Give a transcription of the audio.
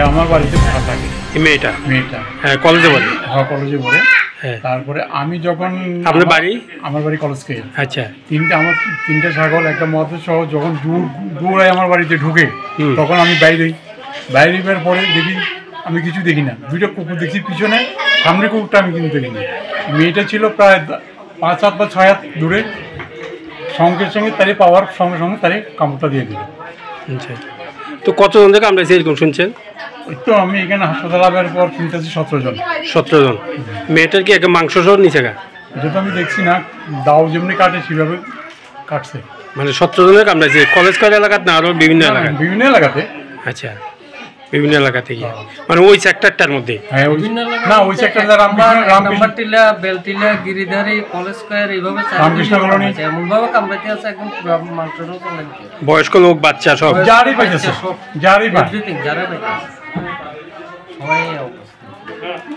আমার বাড়িতে ভাড়া থাকে। মেয়েটা মেয়েটা হ্যাঁ কলেজে পড়ে? হ্যাঁ কলেজে পড়ে। হ্যাঁ। তারপরে আমি যখন আপনার বাড়ি? আমার বাড়ি কলেজকে। আচ্ছা। তিনটে ছাগল একটা মদের সহ যখন দূরায় আমার বাড়িতে ঢুকে তখন আমি বাইরে বের পরে দেখি আমি কিছু দেখি না, দুইটা কুকুর দেখি পিছনে, সামনে কুকুরটা আমি কিন্তু দেখিনি। মেয়েটা ছিল প্রায় 5 হাত বা 6 হাত দূরে, সঙ্গে সঙ্গে তারে পাওয়ার সঙ্গে সঙ্গে তারে কামড়টা দিয়ে দিল। আচ্ছা, তো কতজন থেকে কামড়াইছে এরকম শুনছেন? ওই তো আমি এখানে হাসপাতাল আসার পর শুনতেছি 17 জন। 17 জন। মেয়েটার কি একটা মাংস সহ নিচে গা? এটা তো আমি দেখছি না, দাও যেমনি কাটে সেভাবে কাটছে। মানে 17 জনের কামড়াইছে কলেজ এলাকাতে না আরো বিভিন্ন এলাকায়? বিভিন্ন এলাকাতে। আচ্ছা, বিভিন্ন এলাকা থেকে, মানে ওই সেক্টরটার মধ্যে? হ্যাঁ, না ওই সেক্টরটা রামকৃষ্ণ টিলা, বেলটিলা, গিরিধারী, কলেজ স্কয়ার এইভাবে রামকৃষ্ণ কলোনি এমন ভাবে কামড়াতে আছে একদম মাংসের মতো লাগে। বয়স্ক লোক, বাচ্চা সব যারই পাইতেছে, যারই পাই। যারা পাইতেছে সবাই অবস্থা।